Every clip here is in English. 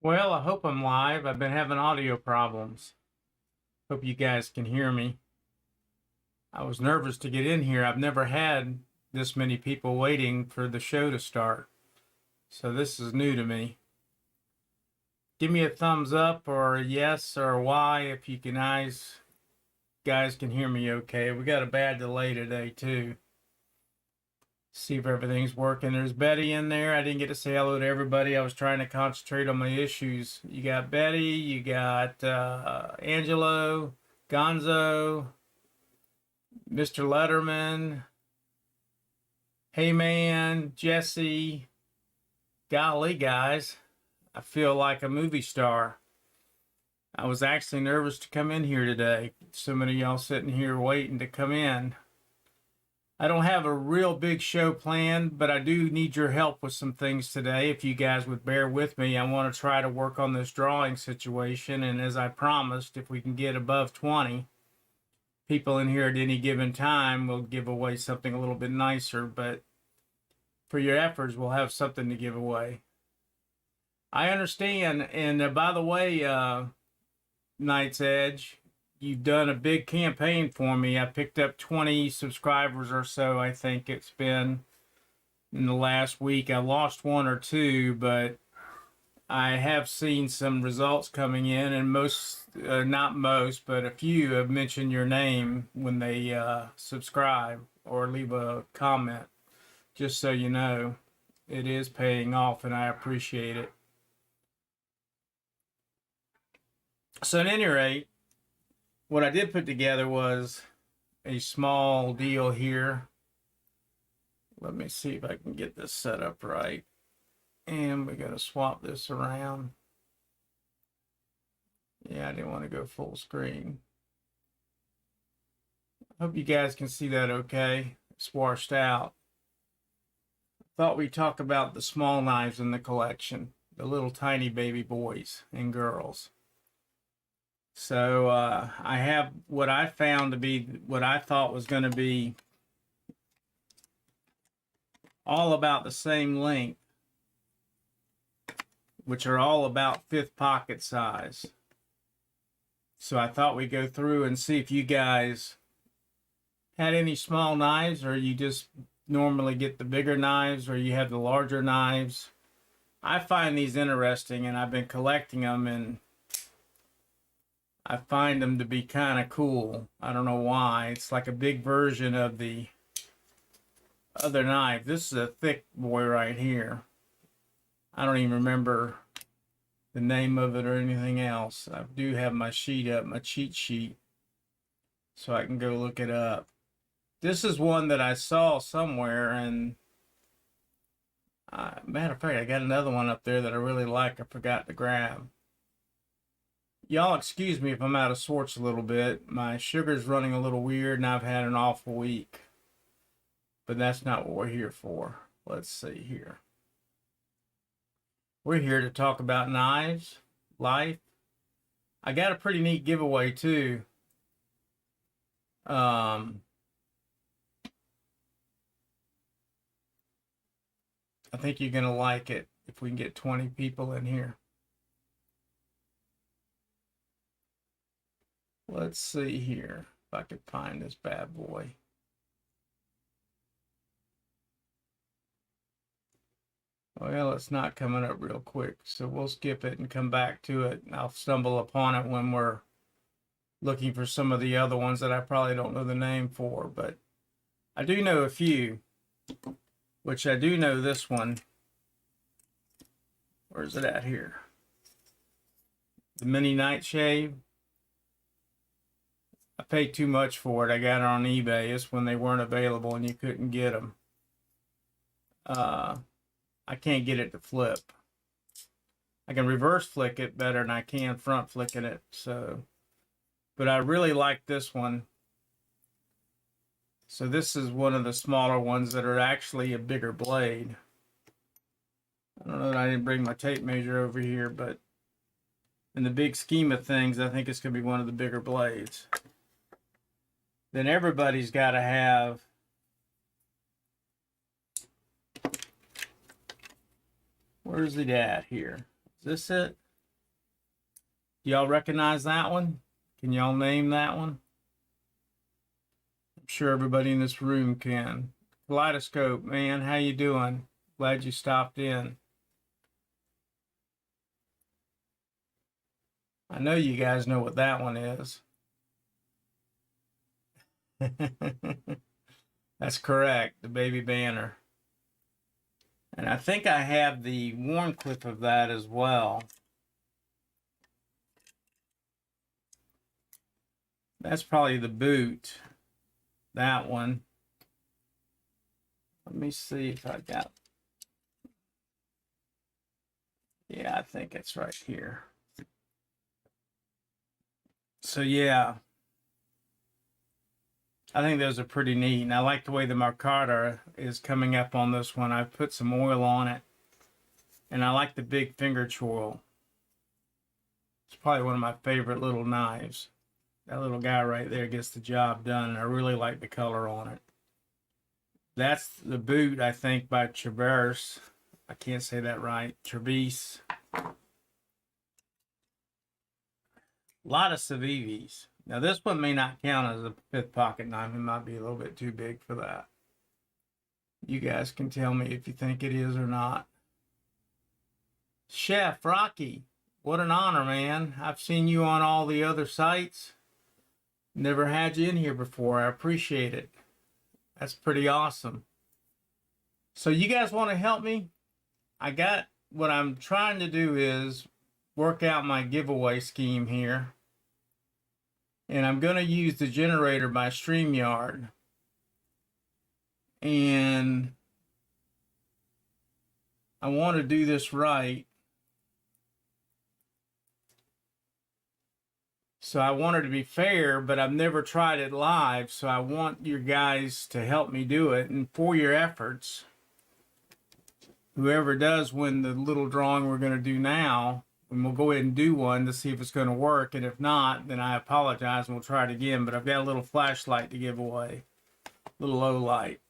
Well, I hope I'm live. I've been having audio problems. Hope you guys can hear me. I was nervous to get in here. I've never had this many people waiting for the show to start. So this is new to me. Give me a thumbs up or a yes or a Y if you guys can hear me okay. We got a bad delay today too. See if everything's working. There's Betty in there. I didn't get to say hello to everybody. I was trying to concentrate on my issues. You got Betty, you got Angelo, Gonzo, Mr. Letterman, Hey Man, Jesse. Golly, guys, I feel like a movie star. I was actually nervous to come in here today. So many of y'all sitting here waiting to come in. I don't have a real big show planned, but I do need your help with some things today. If you guys would bear with me, I want to try to work on this drawing situation. And as I promised, if we can get above 20 people in here at any given time, we'll give away something a little bit nicer. But for your efforts, we'll have something to give away. I understand. And by the way, Knight's Edge, you've done a big campaign for me. I picked up 20 subscribers or so, I think it's been in the last week. I lost one or two, but I have seen some results coming in, and not most, but a few have mentioned your name when they subscribe or leave a comment. Just so you know, it is paying off, and I appreciate it. So at any rate, what I did put together was a small deal here. Let me see if I can get this set up right. And we're going to swap this around. Yeah, I didn't want to go full screen. Hope you guys can see that okay. It's washed out. Thought we'd talk about the small knives in the collection, the little tiny baby boys and girls. So I have what I found to be what I thought was going to be all about the same length, which are all about 5th pocket size. So I thought we'd go through and see if you guys had any small knives, or you just normally get the bigger knives, or you have the larger knives. I find these interesting, and I've been collecting them, and I find them to be kind of cool. I don't know why. It's like a big version of the other knife. This is a thick boy right here. I don't even remember the name of it or anything else. I do have my sheet up, my cheat sheet, so I can go look it up. This is one that I saw somewhere, and matter of fact, I got another one up there that I really like. I forgot to grab. Y'all excuse me if I'm out of sorts a little bit. My sugar's running a little weird, and I've had an awful week. But that's not what we're here for. Let's see here. We're here to talk about knives, life. I got a pretty neat giveaway, too. I think you're going to like it if we can get 20 people in here. Let's see here if I can find this bad boy. Well, it's not coming up real quick, so we'll skip it and come back to it. And I'll stumble upon it when we're looking for some of the other ones that I probably don't know the name for, but I do know a few, which I do know this one. Where's it at here? The mini nightshade. I paid too much for it. I got it on eBay. It's when they weren't available and you couldn't get them. I can't get it to flip. I can reverse flick it better than I can front flicking it. So, but I really like this one. So this is one of the smaller ones that are actually a bigger blade. I don't know that I didn't bring my tape measure over here, but in the big scheme of things, I think it's going to be one of the bigger blades. Then everybody's got to have where's it at here? Is this it? Do y'all recognize that one? Can y'all name that one? I'm sure everybody in this room can. Kaleidoscope, man, how you doing? Glad you stopped in. I know you guys know what that one is. That's correct, the Baby Banner. And I think I have the Wharncliffe of that as well. That's probably the boot, that one. Let me see if I got, yeah, I think it's right here. So yeah, I think those are pretty neat. And I like the way the Marcata is coming up on this one. I put some oil on it. And I like the big finger choil. It's probably one of my favorite little knives. That little guy right there gets the job done. And I really like the color on it. That's the boot, I think, by Traverse. I can't say that right. Traverse. A lot of Civivis. Now this one may not count as a 5th pocket knife. It might be a little bit too big for that. You guys can tell me if you think it is or not. Chef Rocky, what an honor, man. I've seen you on all the other sites. Never had you in here before. I appreciate it. That's pretty awesome. So you guys want to help me? What I'm trying to do is work out my giveaway scheme here. And I'm going to use the generator by StreamYard. And I want to do this right. So I want it to be fair, but I've never tried it live. So I want you guys to help me do it. And for your efforts, whoever does win the little drawing we're going to do now, and we'll go ahead and do one to see if it's going to work. And if not, then I apologize and we'll try it again. But I've got a little flashlight to give away, little low light,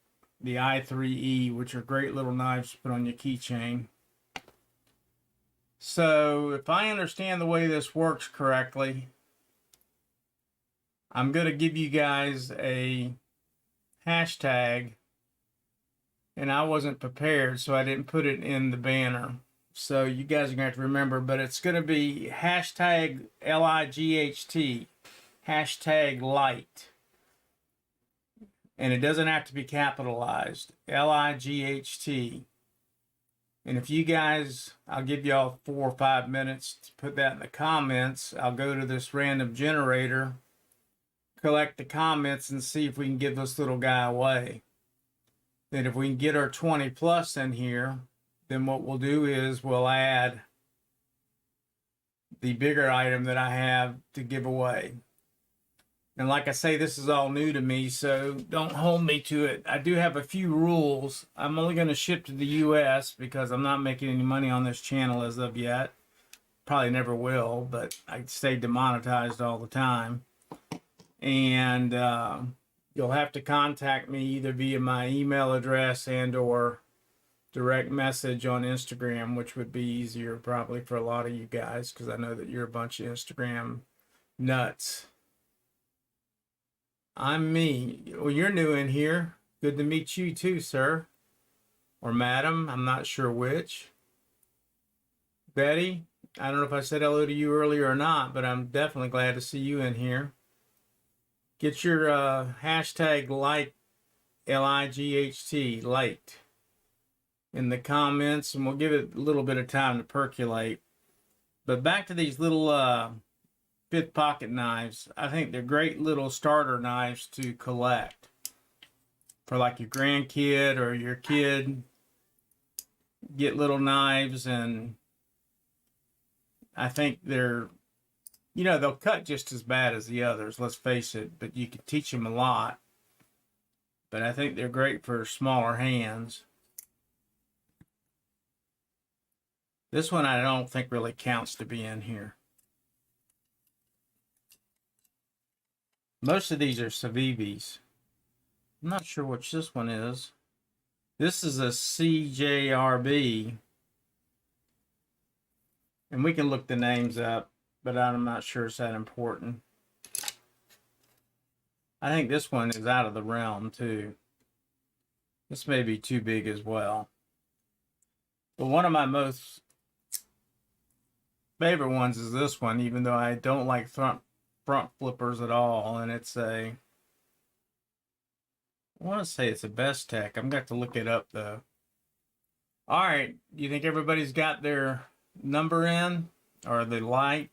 the i3E, which are great little knives to put on your keychain. So if I understand the way this works correctly, I'm going to give you guys a hashtag, and I wasn't prepared, so I didn't put it in the banner. So you guys are going to have to remember, but it's going to be hashtag LIGHT, hashtag light. And it doesn't have to be capitalized, LIGHT. And if you guys, I'll give y'all 4 or 5 minutes to put that in the comments. I'll go to this random generator, collect the comments, and see if we can give this little guy away. Then if we can get our 20 plus in here, then what we'll do is we'll add the bigger item that I have to give away. And like I say, this is all new to me, so don't hold me to it. I do have a few rules. I'm only going to ship to the US because I'm not making any money on this channel as of yet. Probably never will, but I stay demonetized all the time. And you'll have to contact me either via my email address and or direct message on Instagram, which would be easier probably for a lot of you guys because I know that you're a bunch of Instagram nuts. I'm me. Well, you're new in here. Good to meet you too, sir. Or madam, I'm not sure which. Betty, I don't know if I said hello to you earlier or not, but I'm definitely glad to see you in here. Get your hashtag light, LIGHT, light, in the comments, and we'll give it a little bit of time to percolate. But back to these little 5th pocket knives. I think they're great little starter knives to collect for like your grandkid or your kid. Get little knives, and I think they're, you know, they'll cut just as bad as the others, let's face it, but you can teach them a lot. But I think they're great for smaller hands. This one I don't think really counts to be in here. Most of these are Civivis. I'm not sure which this one is. This is a CJRB. And we can look the names up. but I'm not sure it's that important. I think this one is out of the realm too. This may be too big as well. But one of my most favorite ones is this one, even though I don't like front flippers at all. And it's I want to say it's a Bestech. I'm going to have to look it up though. All right. Do you think everybody's got their number in, or the light?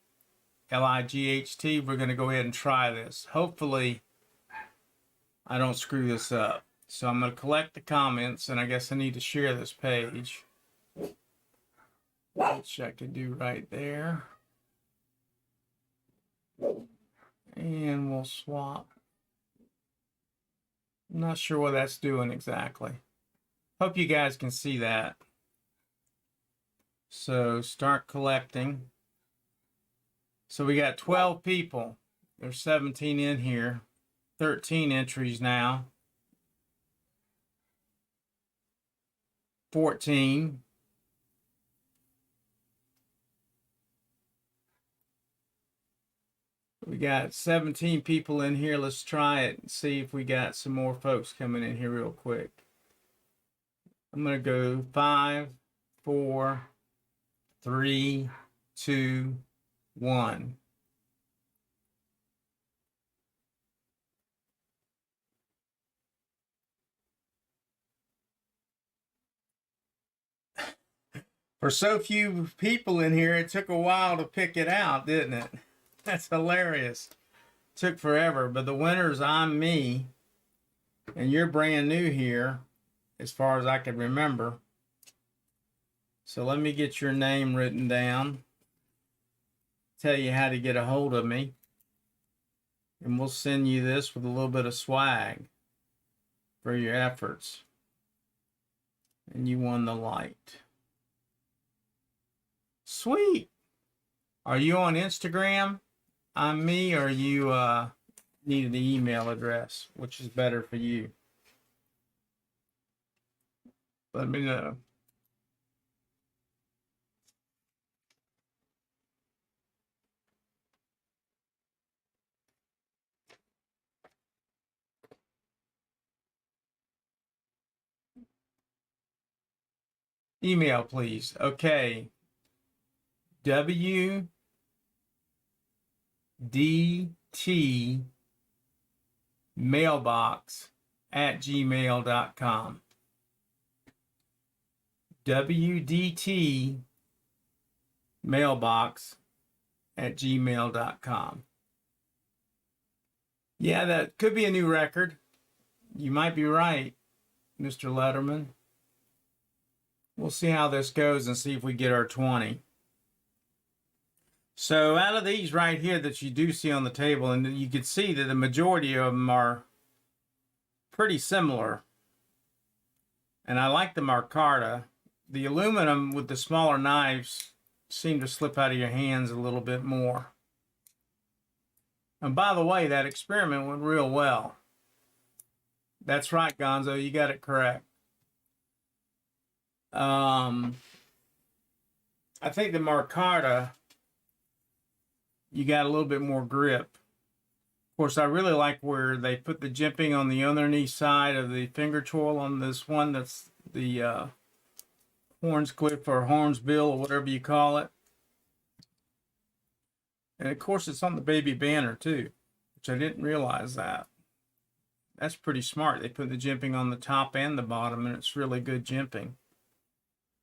L-I-G-H-T. We're going to go ahead and try this. Hopefully I don't screw this up. So I'm going to collect the comments, and I guess I need to share this page, which I can do right there. And we'll swap. I'm not sure what that's doing exactly. Hope you guys can see that. So start collecting. So we got 12 people. There's 17 in here. 13 entries now. 14. We got 17 people in here. Let's try it and see if we got some more folks coming in here real quick. I'm going to go 5, 4, 3, 2, 1. For so few people in here, it took a while to pick it out, didn't it? That's hilarious. Took forever, but the winner's I'm me, and you're brand new here, as far as I can remember. So let me get your name written down. Tell you how to get a hold of me, and we'll send you this with a little bit of swag for your efforts. And you won the light. Sweet. Are you on Instagram? I'm me, or you need an email address, which is better for you? Let me know. Email, please. Okay. WDT mailbox at gmail.com. WDT mailbox at gmail.com. Yeah, that could be a new record. You might be right, Mr. Letterman. We'll see how this goes and see if we get our 20. So out of these right here that you do see on the table, and you can see that the majority of them are pretty similar. And I like the micarta. The aluminum with the smaller knives seem to slip out of your hands a little bit more. And by the way, that experiment went real well. That's right, Gonzo, you got it correct. I think the micarta, you got a little bit more grip. Of course, I really like where they put the jimping on the underneath side of the finger choil on this one. That's the Hornscliffe or Hornsbill or whatever you call it. And of course, it's on the baby banner too, which I didn't realize that. That's pretty smart. They put the jimping on the top and the bottom, and it's really good jimping.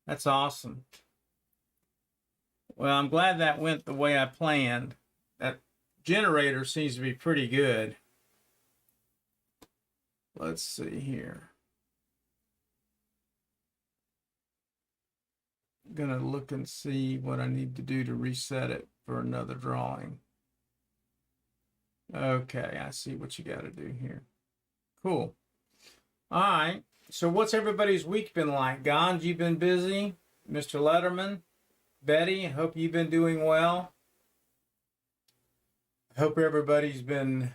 That's awesome. Well, I'm glad that went the way I planned. That generator seems to be pretty good. Let's see here. I'm gonna look and see what I need to do to reset it for another drawing. Okay, I see what you got to do here. Cool. All right. So what's everybody's week been like? Gons, you've been busy? Mr. Letterman? Betty, I hope you've been doing well. I hope everybody's been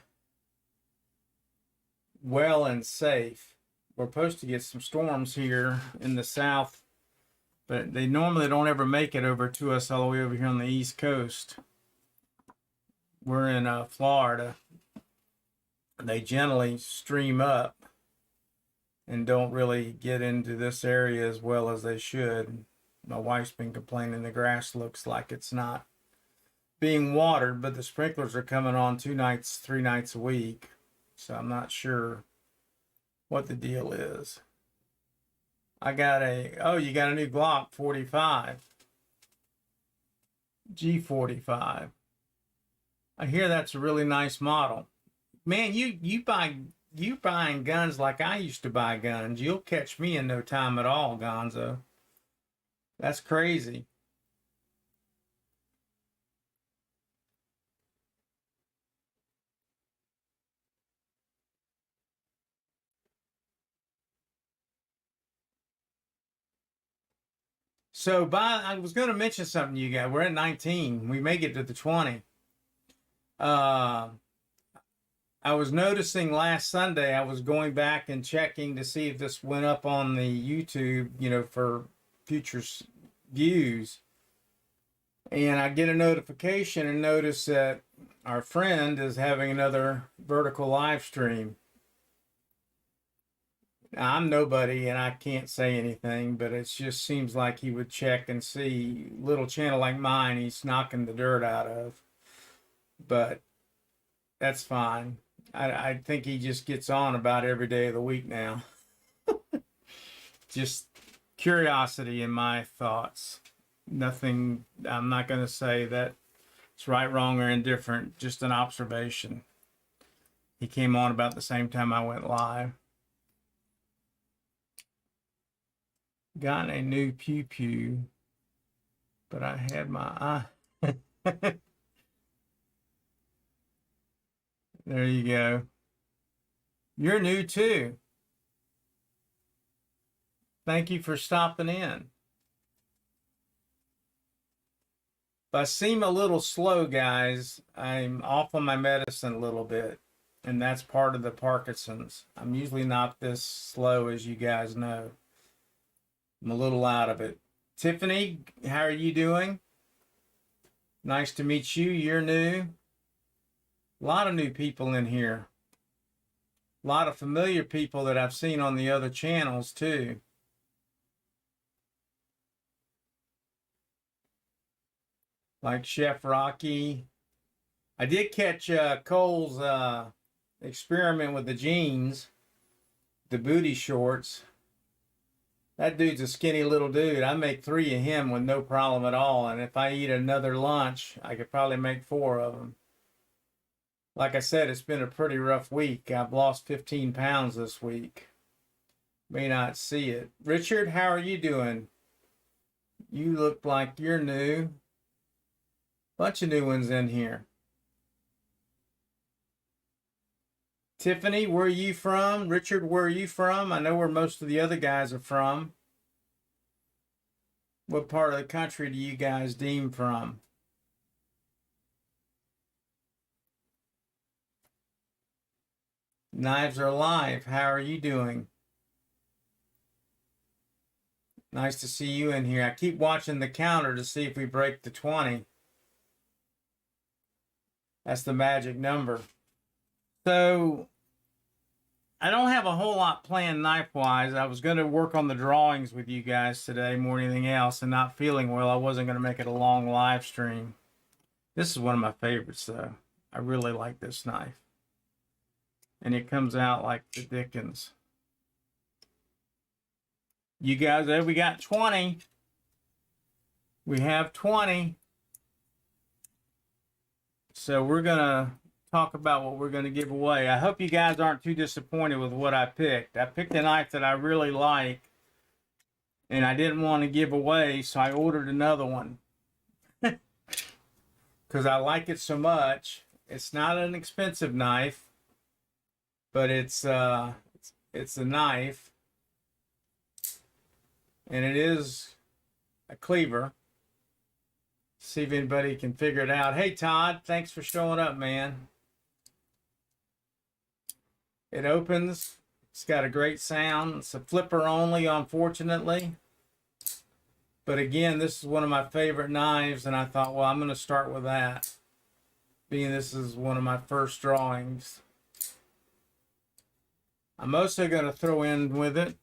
well and safe. We're supposed to get some storms here in the south, but they normally don't ever make it over to us all the way over here on the East Coast. we're in Florida. They generally stream up and don't really get into this area as well as they should. My wife's been complaining the grass looks like it's not being watered, but the sprinklers are coming on 2 nights, 3 nights a week. So I'm not sure what the deal is. I got you got a new Glock 45. G45. I hear that's a really nice model. Man, you buying guns like I used to buy guns. You'll catch me in no time at all, Gonzo. That's crazy. So I was going to mention something to you guys. We're at 19. We may get to the 20. I was noticing last Sunday, I was going back and checking to see if this went up on the YouTube, for future views. And I get a notification and notice that our friend is having another vertical live stream. I'm nobody and I can't say anything, but it just seems like he would check and see little channel like mine he's knocking the dirt out of. But that's fine. I think he just gets on about every day of the week now. Just curiosity in my thoughts. Nothing, I'm not going to say that it's right, wrong, or indifferent, just an observation. He came on about the same time I went live. Got a new pew pew, but I had my eye. There you go. You're new too. Thank you for stopping in. If I seem a little slow, guys, I'm off on my medicine a little bit, and that's part of the Parkinson's. I'm usually not this slow, as you guys know. I'm a little out of it. Tiffany, how are you doing? Nice to meet you. You're new. A lot of new people in here. A lot of familiar people that I've seen on the other channels too. Like Chef Rocky. I did catch Cole's experiment with the jeans, the booty shorts. That dude's a skinny little dude. I make 3 of him with no problem at all. And if I eat another lunch, I could probably make 4 of them. Like I said, it's been a pretty rough week. I've lost 15 pounds this week. May not see it. Richard, how are you doing? You look like you're new. Bunch of new ones in here. Tiffany, where are you from? Richard, where are you from? I know where most of the other guys are from. What part of the country do you guys deem from? Knives are alive. How are you doing? Nice to see you in here. I keep watching the counter to see if we break the 20. That's the magic number. So I don't have a whole lot planned knife-wise. I was going to work on the drawings with you guys today more than anything else, and not feeling well, I wasn't going to make it a long live stream. This is one of my favorites, though. I really like this knife. And it comes out like the Dickens. You guys, we got 20. We have 20. So we're going to talk about what we're going to give away. I hope you guys aren't too disappointed with what I picked. I picked a knife that I really like, and I didn't want to give away, so I ordered another one. Because I like it so much. It's not an expensive knife, but it's a knife, and it is a cleaver. See if anybody can figure it out. Hey, Todd, thanks for showing up, man. It opens. It's got a great sound. It's a flipper only, unfortunately. But again, this is one of my favorite knives, and I thought, well, I'm going to start with that. being this is one of my first drawings. I'm also going to throw in with it.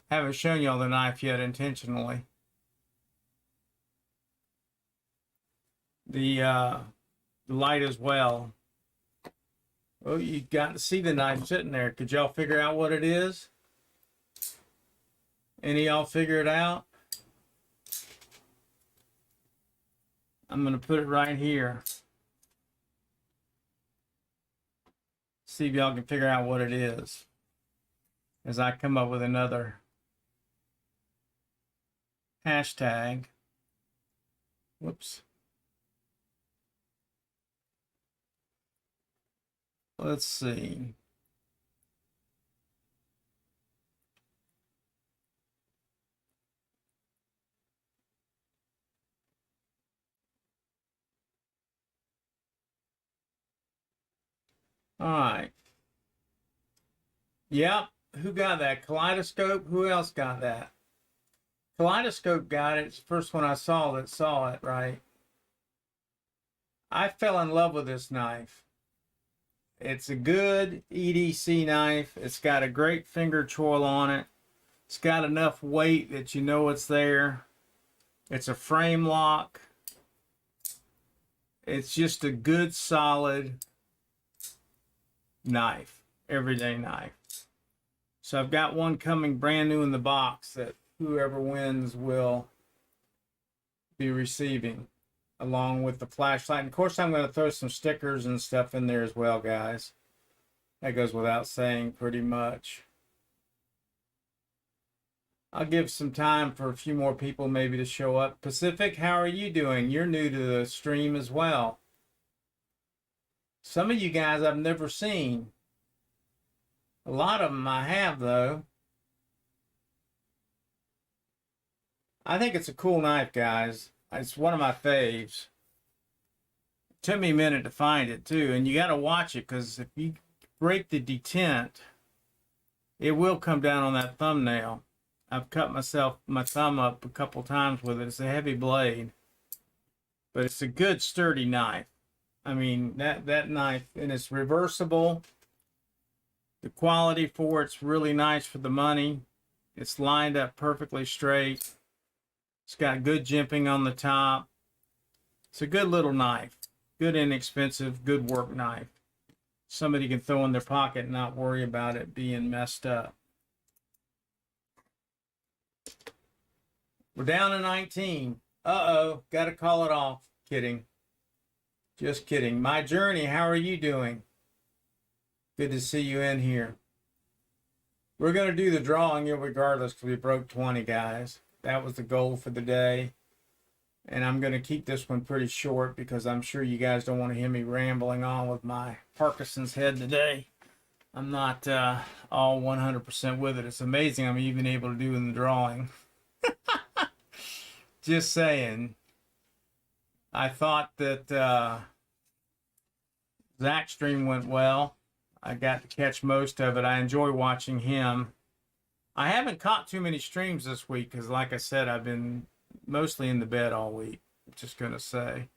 Haven't shown y'all the knife yet intentionally. The light as well. Oh, you got to see the knife sitting there. Could y'all figure out what it is? Any of y'all figure it out? I'm going to put it right here. See if y'all can figure out what it is as I come up with another hashtag. Whoops. Let's see. All right. Yep. Who got that? Kaleidoscope? Who else got that? Kaleidoscope got it. It's the first one I saw that saw it, right? I fell in love with this knife. It's a good EDC knife. It's got a great finger choil on it. It's got enough weight that you know it's there. It's a frame lock. It's just a good, solid knife, everyday knife. So I've got one coming brand new in the box that whoever wins will be receiving, along with the flashlight. And of course, I'm going to throw some stickers and stuff in there as well, guys. That goes without saying pretty much. I'll give some time for a few more people maybe to show up. Pacific, how are you doing? You're new to the stream as well. Some of you guys I've never seen. A lot of them I have, though. I think it's a cool knife, guys. It's one of my faves. It took me a minute to find it, too. And you got to watch it, because if you break the detent, it will come down on that thumbnail. I've cut my thumb up a couple times with it. It's a heavy blade, but it's a good sturdy knife. I mean, that knife, and it's reversible. The quality for it's really nice for the money. It's lined up perfectly straight. It's got good jimping on the top. It's a good little knife. Good, inexpensive, good work knife. Somebody can throw in their pocket and not worry about it being messed up. We're down to 19. Uh-oh, got to call it off. Kidding. Just kidding. My Journey, how are you doing? Good to see you in here. We're going to do the drawing regardless because we broke 20, guys. That was the goal for the day. And I'm going to keep this one pretty short because I'm sure you guys don't want to hear me rambling on with my Parkinson's head today. I'm not all 100% with it. It's amazing I'm even able to do in the drawing. Just saying. I thought that Zach's stream went well. I got to catch most of it. I enjoy watching him. I haven't caught too many streams this week because, like I said, I've been mostly in the bed all week. I'm just going to say.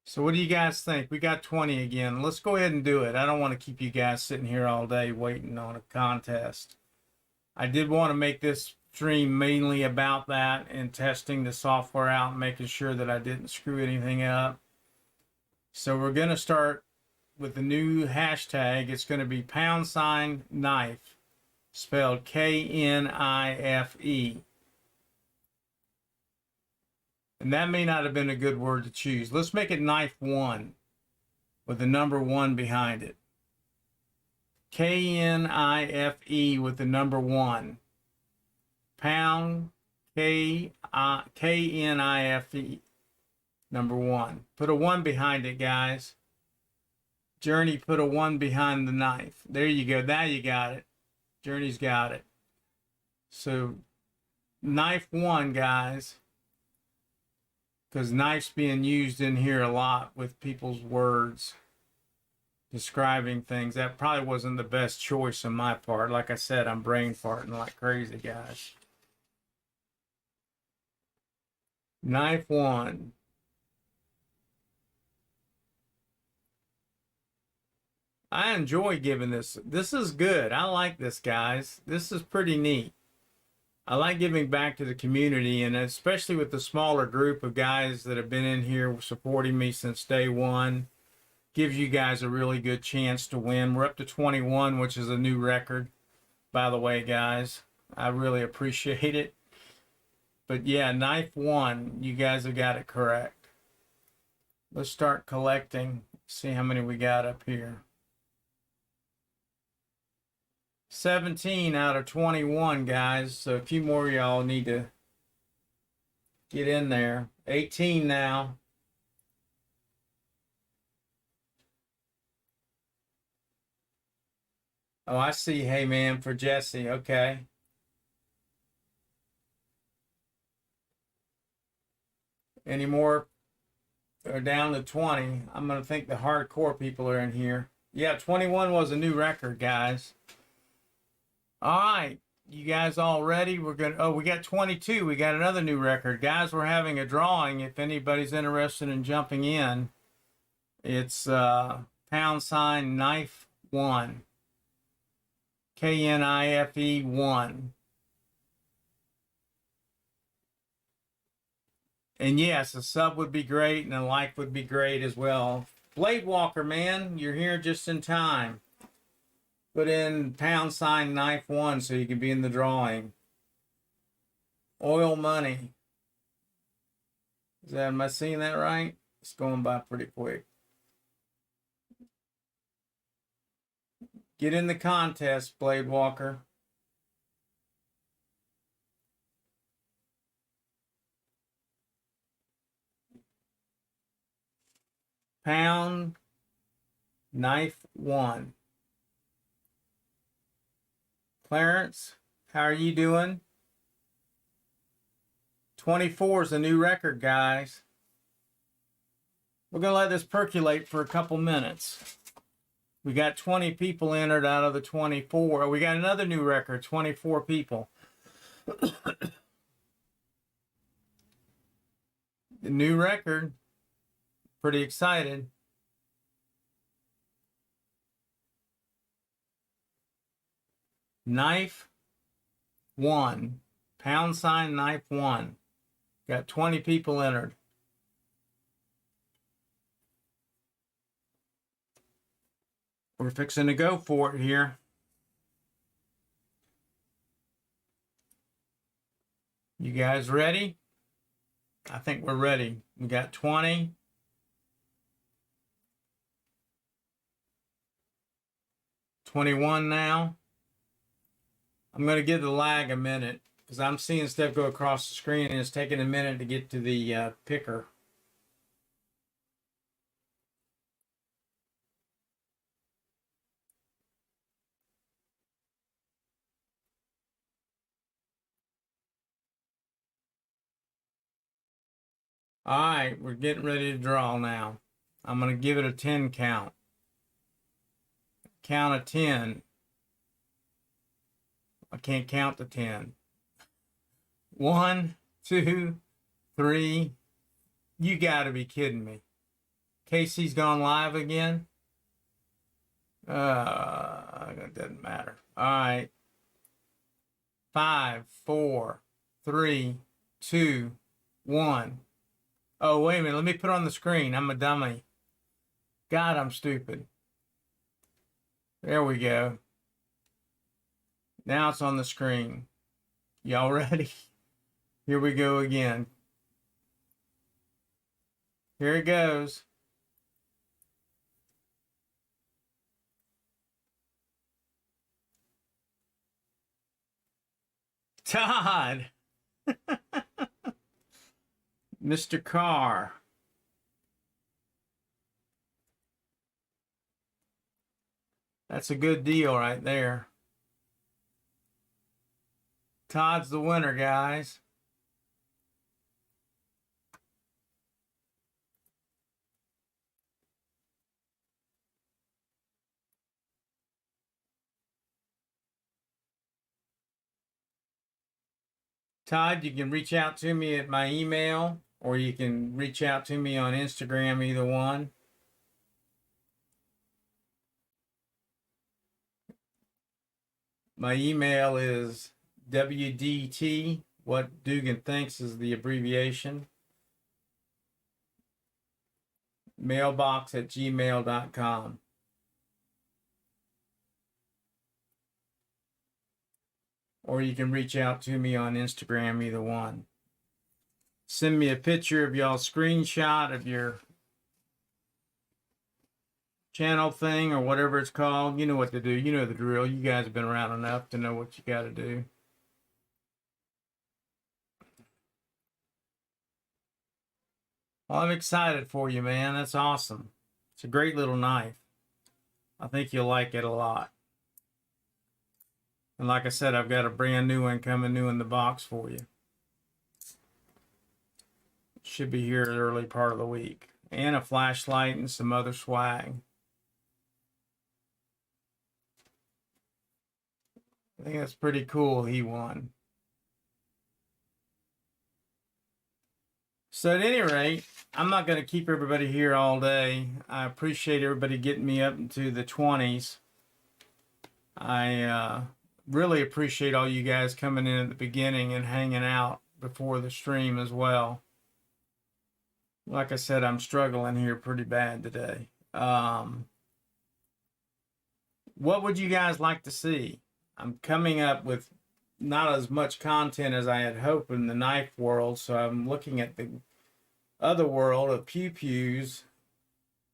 So what do you guys think? We got 20 again. Let's go ahead and do it. I don't want to keep you guys sitting here all day waiting on a contest. I did want to make this stream mainly about that and testing the software out and making sure that I didn't screw anything up. So we're going to start with the new hashtag. It's going to be #knife, spelled K-N-I-F-E. And that may not have been a good word to choose. Let's make it knife 1 with the number 1 behind it. K-N-I-F-E with the number 1. Pound K-N-I-F-E number 1. Put a 1 behind it, guys. Journey, put a 1 behind the knife. There you go. Now you got it. Journey's got it. So knife 1, guys. Because knife's being used in here a lot with people's words. describing things. That probably wasn't the best choice on my part. Like I said, I'm brain farting like crazy, guys. Knife one. I enjoy giving this. This is good. I like this, guys. This is pretty neat. I like giving back to the community, and especially with the smaller group of guys that have been in here supporting me since day one. Gives you guys a really good chance to win. We're up to 21, which is a new record, by the way, guys. I really appreciate it. But yeah, knife one, you guys have got it correct. Let's start collecting. See how many we got up here. 17 out of 21, guys. So a few more of y'all need to get in there. 18 now. Oh, I see. Hey, man, for Jesse. Okay. Any more? Are down to 20. I'm going to think the hardcore people are in here. Yeah, 21 was a new record, guys. All right. You guys all ready? We're going to, oh, we got 22. We got another new record. Guys, we're having a drawing. If anybody's interested in jumping in, it's # knife one. KNIFE 1. And yes, a sub would be great and a like would be great as well. Blade Walker, man, you're here just in time. Put in # knife one so you can be in the drawing. Oil Money. Am I seeing that right? It's going by pretty quick. Get in the contest, Blade Walker. # knife one. Clarence, how are you doing? 24 is a new record, guys. We're going to let this percolate for a couple minutes. We got 20 people entered out of the 24. We got another new record, 24 people. The new record. Pretty excited. Knife one. # knife one. Got 20 people entered. We're fixing to go for it here. You guys ready? I think we're ready. We got 20. 21 now. I'm going to give the lag a minute because I'm seeing stuff go across the screen and it's taking a minute to get to the picker. All right, we're getting ready to draw now. I'm going to give it a 10 count. Count of 10. I can't count to 10. 1, 2, 3. You got to be kidding me. Casey's gone live again? It doesn't matter. All right. 5, 4, 3, 2, 1. Oh, wait a minute. Let me put it on the screen. I'm a dummy. God, I'm stupid. There we go. Now it's on the screen. Y'all ready? Here we go again. Here it goes. Todd. Mr. Carr. That's a good deal right there. Todd's the winner, guys. Todd, you can reach out to me at my email, or you can reach out to me on Instagram, either one. My email is WDT, what Dugan thinks is the abbreviation, mailbox@gmail.com. Or you can reach out to me on Instagram, either one. Send me a picture of y'all screenshot of your channel thing or whatever it's called. You know what to do. You know the drill. You guys have been around enough to know what you got to do. Well, I'm excited for you, man. That's awesome. It's a great little knife. I think you'll like it a lot. And like I said, I've got a brand new one coming new in the box for you. Should be here the early part of the week. And a flashlight and some other swag. I think that's pretty cool he won. So at any rate, I'm not going to keep everybody here all day. I appreciate everybody getting me up into the 20s. I really appreciate all you guys coming in at the beginning and hanging out before the stream as well. Like I said, I'm struggling here pretty bad today. What would you guys like to see? I'm coming up with not as much content as I had hoped in the knife world, so I'm looking at the other world of pew pews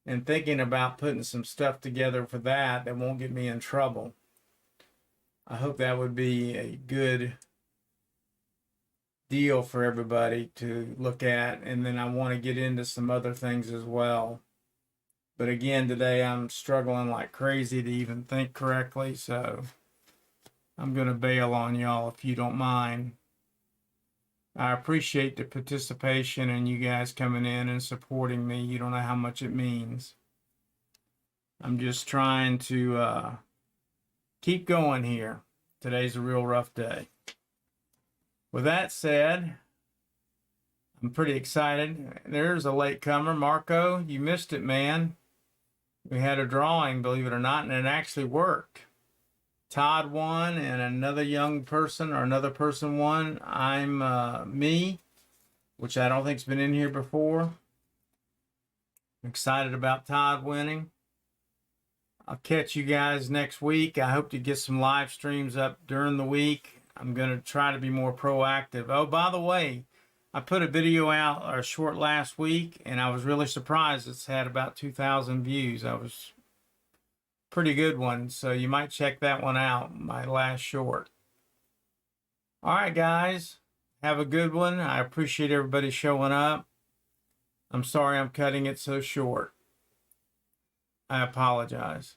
and thinking about putting some stuff together for that won't get me in trouble. I hope that would be a good deal for everybody to look at, and then I want to get into some other things as well. But again, today I'm struggling like crazy to even think correctly, so I'm going to bail on y'all if you don't mind. I appreciate the participation and you guys coming in and supporting me. You don't know how much it means. I'm just trying to keep going here. Today's a real rough day. With that said, I'm pretty excited. There's a latecomer. Marco, you missed it, man. We had a drawing, believe it or not, and it actually worked. Todd won, and another young person or another person won. I'm me, which I don't think's been in here before. I'm excited about Todd winning. I'll catch you guys next week. I hope to get some live streams up during the week. I'm going to try to be more proactive. Oh, by the way, I put a video out or short last week, and I was really surprised. It's had about 2,000 views. I was pretty good one, so you might check that one out, my last short. All right, guys, have a good one. I appreciate everybody showing up. I'm sorry I'm cutting it so short. I apologize.